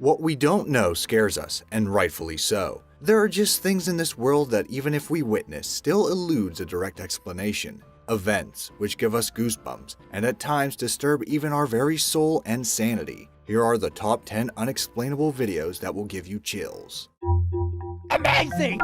What we don't know scares us, and rightfully so. There are just things in this world that even if we witness, still eludes a direct explanation. Events which give us goosebumps, and at times disturb even our very soul and sanity. Here are the top 10 unexplainable videos that will give you chills. Amazing!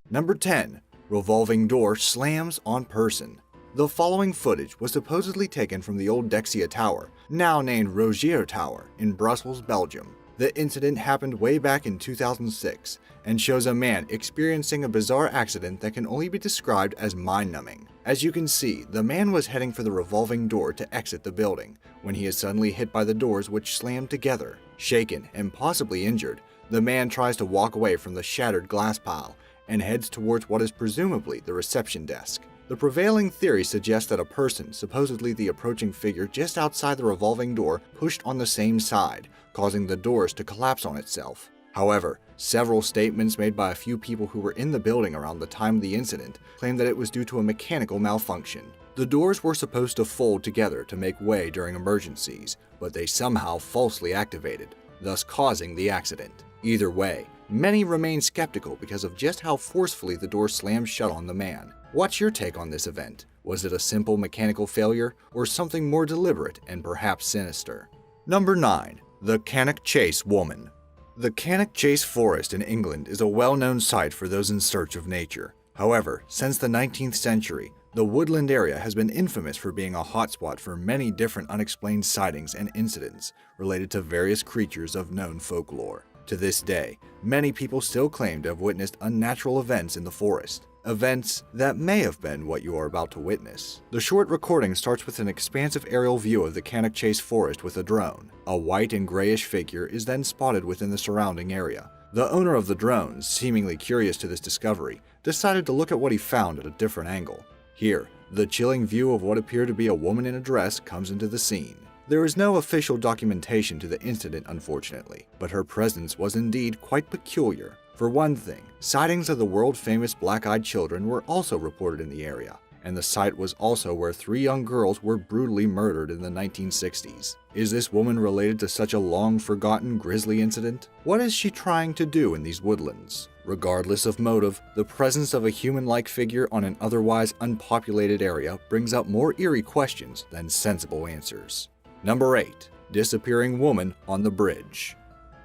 Number 10. Revolving door slams on person. The following footage was supposedly taken from the old Dexia Tower, now named Rogier Tower, in Brussels, Belgium. The incident happened way back in 2006 and shows a man experiencing a bizarre accident that can only be described as mind-numbing. As you can see, the man was heading for the revolving door to exit the building when he is suddenly hit by the doors which slammed together. Shaken and possibly injured, the man tries to walk away from the shattered glass pile and heads towards what is presumably the reception desk. The prevailing theory suggests that a person, supposedly the approaching figure just outside the revolving door, pushed on the same side, causing the doors to collapse on itself. However, several statements made by a few people who were in the building around the time of the incident claim that it was due to a mechanical malfunction. The doors were supposed to fold together to make way during emergencies, but they somehow falsely activated, thus causing the accident. Either way, many remain skeptical because of just how forcefully the door slammed shut on the man. What's your take on this event? Was it a simple mechanical failure, or something more deliberate and perhaps sinister? Number 9. The Cannock Chase Woman. The Cannock Chase Forest in England is a well-known site for those in search of nature. However, since the 19th century, the woodland area has been infamous for being a hotspot for many different unexplained sightings and incidents related to various creatures of known folklore. To this day, many people still claim to have witnessed unnatural events in the forest. Events that may have been what you are about to witness. The short recording starts with an expansive aerial view of the Cannock Chase forest with a drone. A white and grayish figure is then spotted within the surrounding area. The owner of the drone, seemingly curious to this discovery, decided to look at what he found at a different angle. Here, the chilling view of what appeared to be a woman in a dress comes into the scene. There is no official documentation to the incident, unfortunately, but her presence was indeed quite peculiar. For one thing, sightings of the world-famous black-eyed children were also reported in the area, and the site was also where 3 young girls were brutally murdered in the 1960s. Is this woman related to such a long-forgotten grisly incident? What is she trying to do in these woodlands? Regardless of motive, the presence of a human-like figure on an otherwise unpopulated area brings up more eerie questions than sensible answers. Number 8. Disappearing Woman on the Bridge.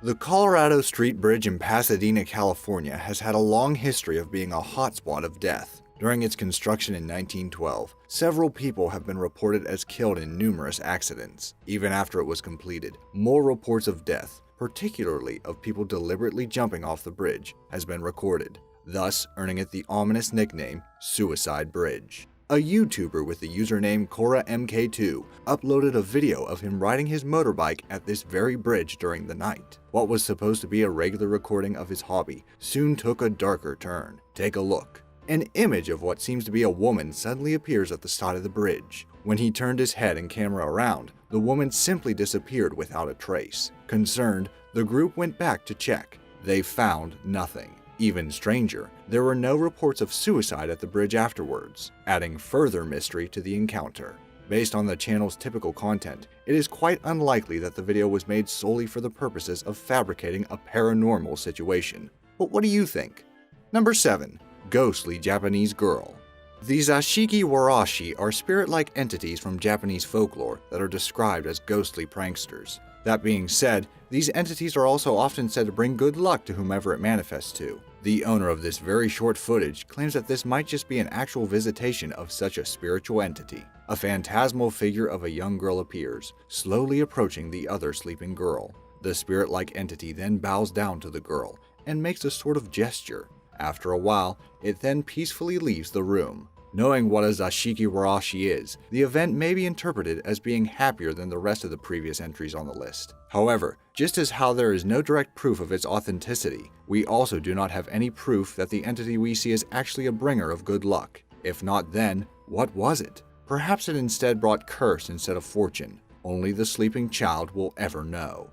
The Colorado Street Bridge in Pasadena, California has had a long history of being a hotspot of death. During its construction in 1912, several people have been reported as killed in numerous accidents. Even after it was completed, more reports of death, particularly of people deliberately jumping off the bridge, has been recorded, thus earning it the ominous nickname Suicide Bridge. A YouTuber with the username KoraMK2 uploaded a video of him riding his motorbike at this very bridge during the night. What was supposed to be a regular recording of his hobby soon took a darker turn. Take a look. An image of what seems to be a woman suddenly appears at the side of the bridge. When he turned his head and camera around, the woman simply disappeared without a trace. Concerned, the group went back to check. They found nothing. Even stranger, there were no reports of suicide at the bridge afterwards, adding further mystery to the encounter. Based on the channel's typical content, it is quite unlikely that the video was made solely for the purposes of fabricating a paranormal situation. But what do you think? Number 7. Ghostly Japanese Girl. The Zashiki Warashi are spirit-like entities from Japanese folklore that are described as ghostly pranksters. That being said, these entities are also often said to bring good luck to whomever it manifests to. The owner of this very short footage claims that this might just be an actual visitation of such a spiritual entity. A phantasmal figure of a young girl appears, slowly approaching the other sleeping girl. The spirit-like entity then bows down to the girl and makes a sort of gesture. After a while, it then peacefully leaves the room. Knowing what a Zashiki Warashi is, the event may be interpreted as being happier than the rest of the previous entries on the list. However, just as how there is no direct proof of its authenticity, we also do not have any proof that the entity we see is actually a bringer of good luck. If not, then what was it? Perhaps it instead brought curse instead of fortune. Only the sleeping child will ever know.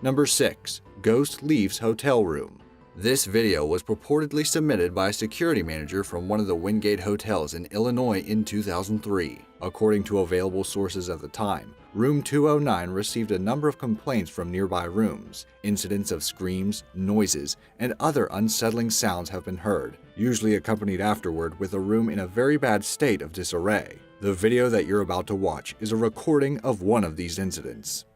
Number 6. Ghost leaves hotel room. This video was purportedly submitted by a security manager from one of the Wingate hotels in Illinois in 2003. According to available sources at the time, Room 209 received a number of complaints from nearby rooms. Incidents of screams, noises, and other unsettling sounds have been heard, usually accompanied afterward with a room in a very bad state of disarray. The video that you're about to watch is a recording of one of these incidents.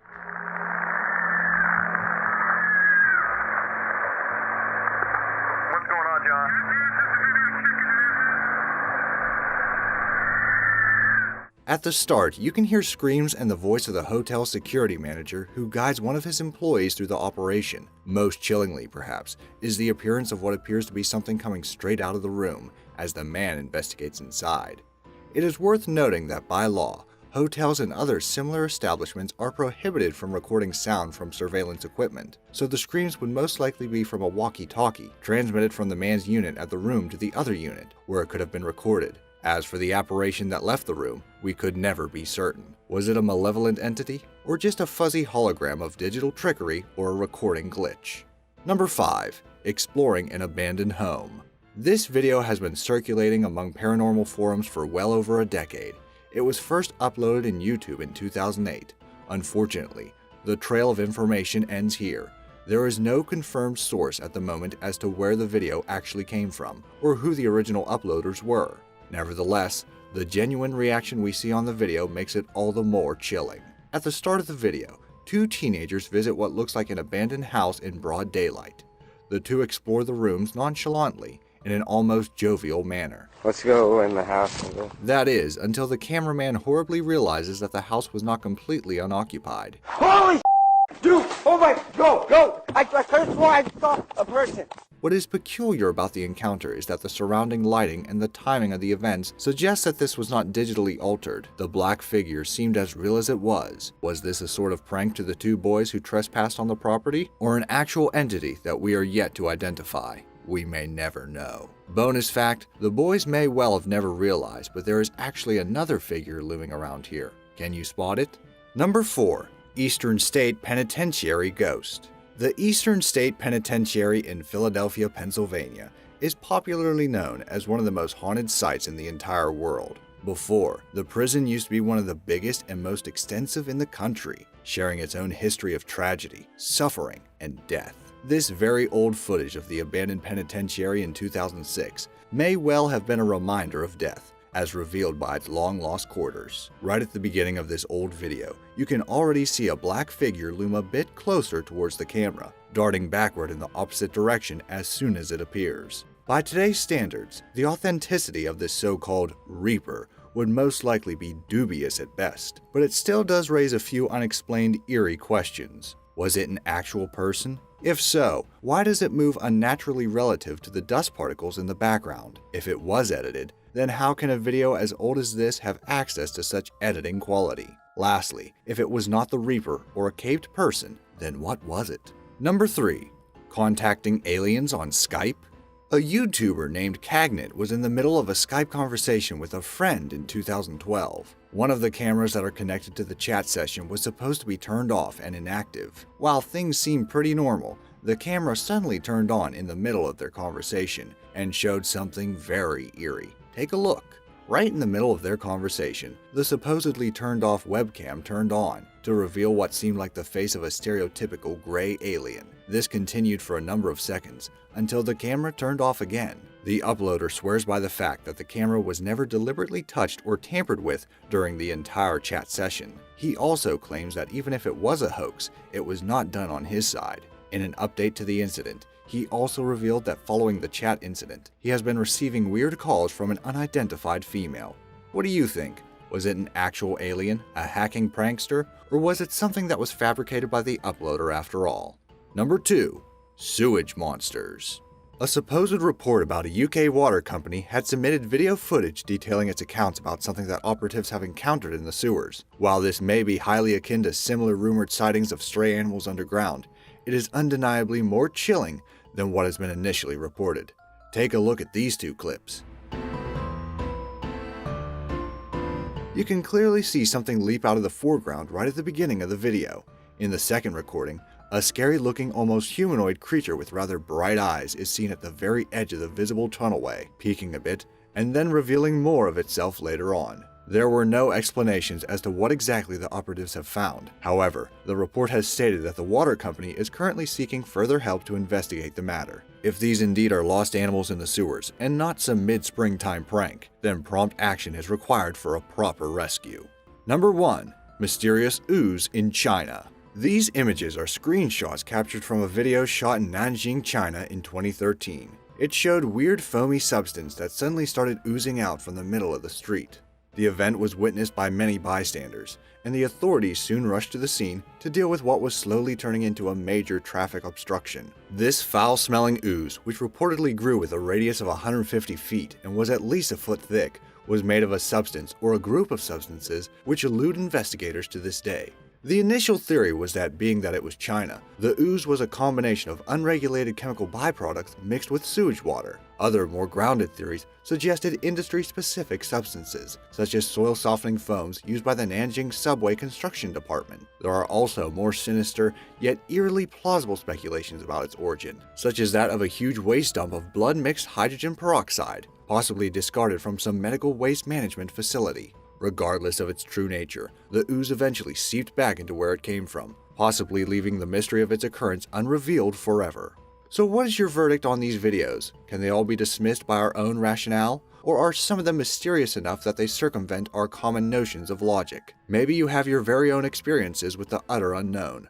At the start, you can hear screams and the voice of the hotel security manager who guides one of his employees through the operation. Most chillingly, perhaps, is the appearance of what appears to be something coming straight out of the room as the man investigates inside. It is worth noting that by law, hotels and other similar establishments are prohibited from recording sound from surveillance equipment, so the screams would most likely be from a walkie-talkie transmitted from the man's unit at the room to the other unit, where it could have been recorded. As for the apparition that left the room, we could never be certain. Was it a malevolent entity, or just a fuzzy hologram of digital trickery or a recording glitch? Number 5. Exploring an abandoned home. This video has been circulating among paranormal forums for well over a decade. It was first uploaded in YouTube in 2008. Unfortunately, the trail of information ends here. There is no confirmed source at the moment as to where the video actually came from, or who the original uploaders were. Nevertheless, the genuine reaction we see on the video makes it all the more chilling. At the start of the video, two teenagers visit what looks like an abandoned house in broad daylight. The two explore the rooms nonchalantly, in an almost jovial manner. Let's go in the house. That is, until the cameraman horribly realizes that the house was not completely unoccupied. Holy dude! Oh my, go! I could've sworn I saw a person. What is peculiar about the encounter is that the surrounding lighting and the timing of the events suggests that this was not digitally altered. The black figure seemed as real as it was. Was this a sort of prank to the two boys who trespassed on the property, or an actual entity that we are yet to identify? We may never know. Bonus fact, the boys may well have never realized, but there is actually another figure looming around here. Can you spot it? Number 4. Eastern State Penitentiary Ghost. The Eastern State Penitentiary in Philadelphia, Pennsylvania, is popularly known as one of the most haunted sites in the entire world. Before, the prison used to be one of the biggest and most extensive in the country, sharing its own history of tragedy, suffering, and death. This very old footage of the abandoned penitentiary in 2006 may well have been a reminder of death, as revealed by its long-lost quarters. Right at the beginning of this old video, you can already see a black figure loom a bit closer towards the camera, darting backward in the opposite direction as soon as it appears. By today's standards, the authenticity of this so-called Reaper would most likely be dubious at best, but it still does raise a few unexplained eerie questions. Was it an actual person? If so, why does it move unnaturally relative to the dust particles in the background? If it was edited, then how can a video as old as this have access to such editing quality? Lastly, if it was not the Reaper or a caped person, then what was it? Number 3. Contacting aliens on Skype? A YouTuber named Cagnett was in the middle of a Skype conversation with a friend in 2012. One of the cameras that are connected to the chat session was supposed to be turned off and inactive. While things seemed pretty normal, the camera suddenly turned on in the middle of their conversation and showed something very eerie. Take a look. Right in the middle of their conversation, the supposedly turned off webcam turned on to reveal what seemed like the face of a stereotypical gray alien. This continued for a number of seconds until the camera turned off again. The uploader swears by the fact that the camera was never deliberately touched or tampered with during the entire chat session. He also claims that even if it was a hoax, it was not done on his side. In an update to the incident, he also revealed that following the chat incident, he has been receiving weird calls from an unidentified female. What do you think? Was it an actual alien, a hacking prankster, or was it something that was fabricated by the uploader after all? Number 2. Sewage monsters. A supposed report about a UK water company had submitted video footage detailing its accounts about something that operatives have encountered in the sewers. While this may be highly akin to similar rumored sightings of stray animals underground, it is undeniably more chilling than what has been initially reported. Take a look at these two clips. You can clearly see something leap out of the foreground right at the beginning of the video. In the second recording, A scary-looking, almost humanoid creature with rather bright eyes is seen at the very edge of the visible tunnelway, peeking a bit, and then revealing more of itself later on. There were no explanations as to what exactly the operatives have found. However, the report has stated that the water company is currently seeking further help to investigate the matter. If these indeed are lost animals in the sewers, and not some mid-springtime prank, then prompt action is required for a proper rescue. Number 1. Mysterious ooze in China. These images are screenshots captured from a video shot in Nanjing, China in 2013. It showed weird foamy substance that suddenly started oozing out from the middle of the street. The event was witnessed by many bystanders, and the authorities soon rushed to the scene to deal with what was slowly turning into a major traffic obstruction. This foul-smelling ooze, which reportedly grew with a radius of 150 feet and was at least a foot thick, was made of a substance or a group of substances which elude investigators to this day. The initial theory was that being that it was China, the ooze was a combination of unregulated chemical byproducts mixed with sewage water. Other, more grounded theories suggested industry-specific substances, such as soil-softening foams used by the Nanjing subway construction department. There are also more sinister, yet eerily plausible speculations about its origin, such as that of a huge waste dump of blood-mixed hydrogen peroxide, possibly discarded from some medical waste management facility. Regardless of its true nature, the ooze eventually seeped back into where it came from, possibly leaving the mystery of its occurrence unrevealed forever. So what is your verdict on these videos? Can they all be dismissed by our own rationale? Or are some of them mysterious enough that they circumvent our common notions of logic? Maybe you have your very own experiences with the utter unknown.